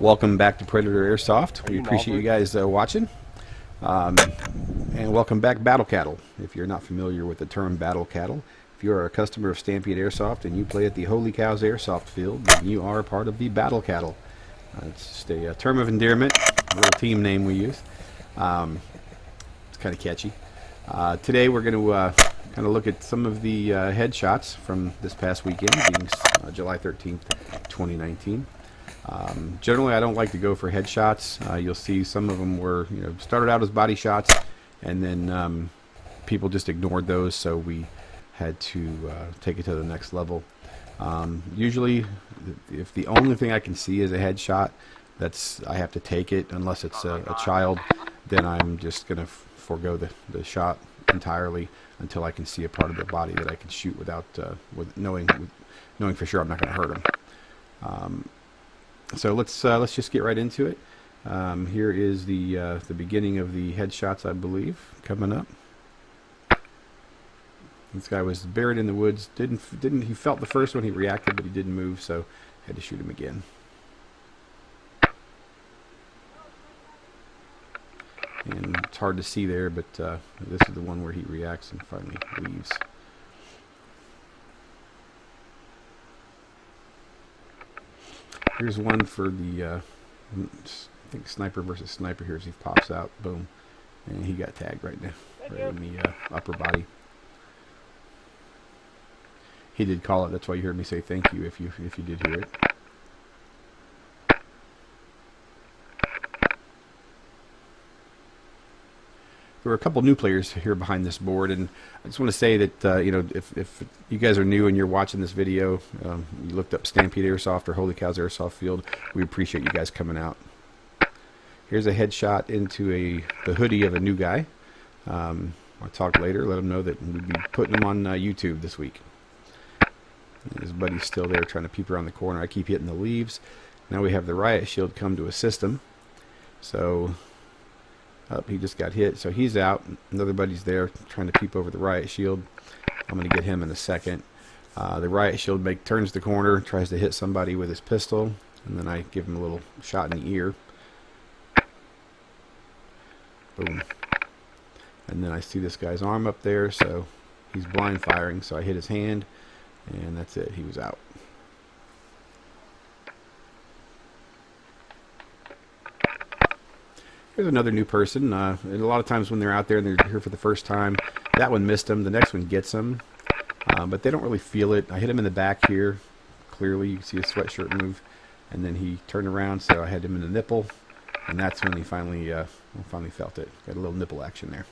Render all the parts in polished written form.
Welcome back to Predator Airsoft. We appreciate you guys watching. And welcome back, Battle Cattle. If you're not familiar with the term Battle Cattle, if you are a customer of Stampede Airsoft and you play at the holy Cowz Airsoft Field, then you are part of the Battle Cattle. It's just a term of endearment, a little team name we use. It's kind of catchy. Today we're going to kind of look at some of the headshots from this past weekend, being July 13th, 2019. Generally, I don't like to go for headshots. You'll see some of them were, started out as body shots, and then people just ignored those, so we had to take it to the next level. Usually, if the only thing I can see is a headshot, I have to take it. Unless it's a child, then I'm just going to forego the shot entirely until I can see a part of the body that I can shoot without knowing for sure I'm not going to hurt them. So let's just get right into it. Here is the beginning of the headshots, I believe, coming up. This guy was buried in the woods. He felt the first one, he reacted, but he didn't move, so had to shoot him again. And it's hard to see there, but this is the one where he reacts and finally leaves. Here's one for the, I think sniper versus sniper here as he pops out. Boom. And he got tagged right now, right in the upper body. He did call it, that's why you heard me say thank you if you did hear it. There were a couple new players here behind this board, and I just want to say that if you guys are new and you're watching this video, you looked up Stampede Airsoft or Holy Cowz Airsoft Field, we appreciate you guys coming out. Here's a headshot into the hoodie of a new guy. I'll talk later, let him know that we'll be putting him on YouTube this week. And his buddy's still there trying to peep around the corner. I keep hitting the leaves. Now we have the riot shield come to assist him. So he just got hit, so he's out. Another buddy's there trying to peep over the riot shield. I'm going to get him in a second. The riot shield turns the corner, tries to hit somebody with his pistol, and then I give him a little shot in the ear. Boom. And then I see this guy's arm up there, so he's blind firing, so I hit his hand, and that's it. He was out. Here's another new person. And a lot of times when they're out there and they're here for the first time, that one missed them. The next one gets them. But they don't really feel it. I hit him in the back here. Clearly, you can see his sweatshirt move. And then he turned around, so I had him in the nipple. And that's when he finally felt it. Got a little nipple action there.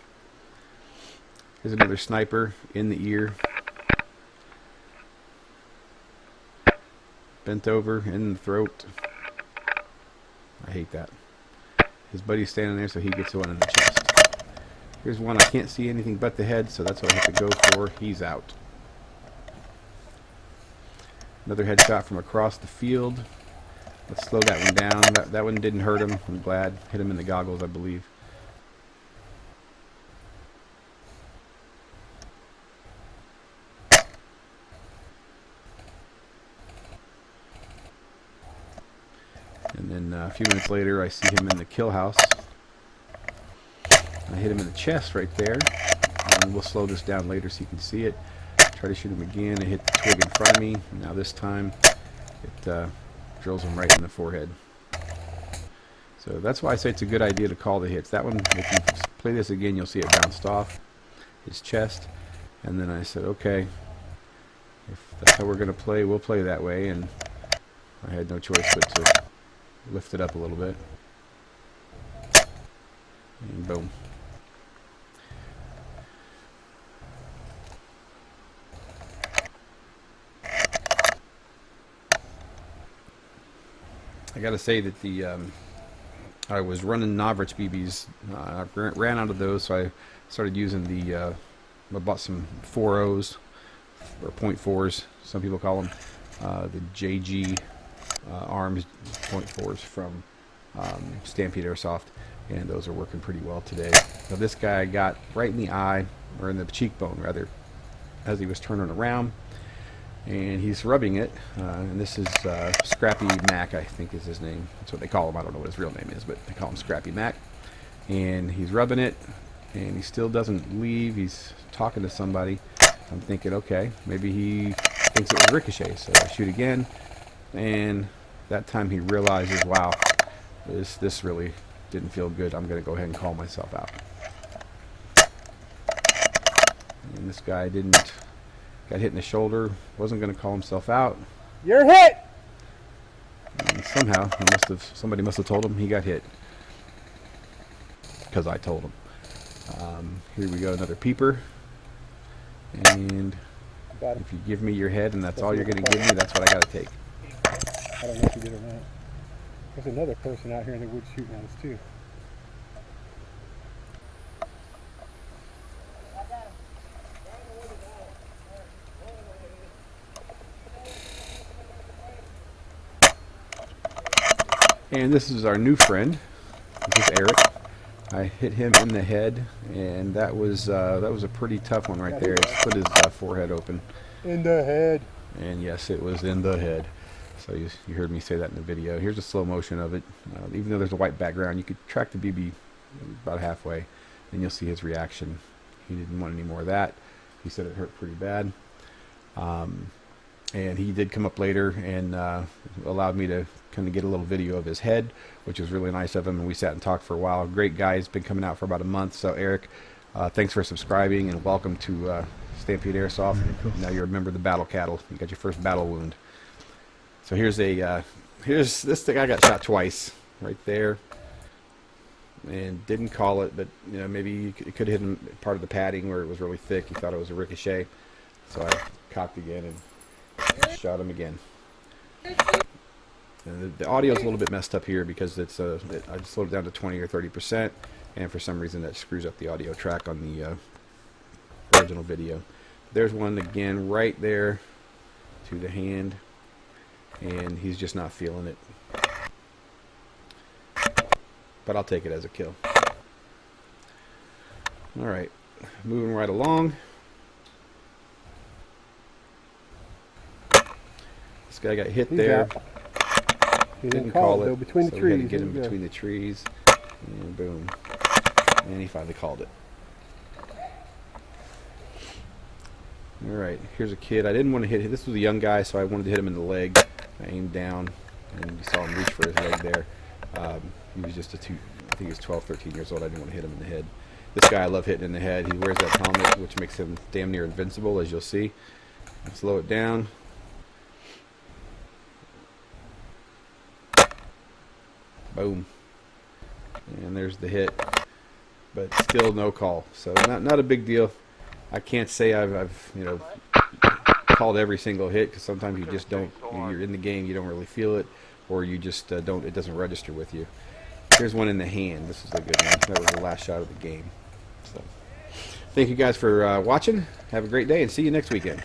Here's another sniper in the ear. Bent over, in the throat. I hate that. His buddy's standing there, so he gets one in the chest. Here's one I can't see anything but the head, so that's what I have to go for. He's out. Another headshot from across the field. Let's slow that one down. That one didn't hurt him. I'm glad. Hit him in the goggles, I believe. And then a few minutes later, I see him in the kill house. I hit him in the chest right there. And we'll slow this down later so you can see it. Try to shoot him again. I hit the twig in front of me. Now this time, it drills him right in the forehead. So that's why I say it's a good idea to call the hits. That one, if you play this again, you'll see it bounced off his chest. And then I said, okay, if that's how we're going to play, we'll play that way. And I had no choice but to lift it up a little bit, and boom. I gotta say that I was running Novrich BBs. I ran out of those, so I started using I bought some 4.0s or .4s, some people call them, the JG arms .4s from Stampede Airsoft, and those are working pretty well today. So this guy got right in the eye, or in the cheekbone rather, as he was turning around. and he's rubbing it. And this is Scrappy Mac, I think is his name. That's what they call him. I don't know what his real name is, but they call him Scrappy Mac. And he's rubbing it, and he still doesn't leave. He's talking to somebody. I'm thinking, okay, maybe he thinks it was ricochet. So I shoot again, and that time he realizes, wow, this really didn't feel good. I'm going to go ahead and call myself out. And this guy got hit in the shoulder, wasn't going to call himself out. You're hit! And somehow, somebody must have told him he got hit. Because I told him. Here we go, another peeper. And if you give me your head and that's all you're going to give me, that's what I got to take. I don't know if you did or not. There's another person out here in the woods shooting at us too. And this is our new friend. This is Eric. I hit him in the head, and that was a pretty tough one right there. It split his forehead open. In the head. And yes, it was in the head. So you heard me say that in the video. Here's a slow motion of it. Even though there's a white background, you could track the BB about halfway, and you'll see his reaction. He didn't want any more of that. He said it hurt pretty bad. And he did come up later and allowed me to kind of get a little video of his head, which was really nice of him, and we sat and talked for a while. Great guy. He's been coming out for about a month. So Eric, thanks for subscribing, and welcome to Stampede Airsoft. Now you're a member of the Battle Cattle. You got your first battle wound. So here's this thing. I got shot twice right there, and didn't call it, but maybe it could have hit him part of the padding where it was really thick. He thought it was a ricochet, so I cocked again and shot him again. And the audio is a little bit messed up here because I slowed it down to 20 or 30%, and for some reason that screws up the audio track on the original video. There's one again right there to the hand, and he's just not feeling it. But I'll take it as a kill. Alright, moving right along. This guy got hit there. He didn't call it, between the trees. We had to get him between the trees, and boom. And he finally called it. Alright, here's a kid. I didn't want to hit him. This was a young guy, so I wanted to hit him in the leg. I aimed down, and you saw him reach for his leg there. He was just I think he was 12, 13 years old. I didn't want to hit him in the head. This guy I love hitting in the head. He wears that helmet, which makes him damn near invincible, as you'll see. I'll slow it down. Boom. And there's the hit. But still no call. So not a big deal. I can't say I've called every single hit, because sometimes you just don't. You're in the game, you don't really feel it, or you just don't. It doesn't register with you. Here's one in the hand. This is a good one. That was the last shot of the game. So, thank you guys for watching. Have a great day, and see you next weekend.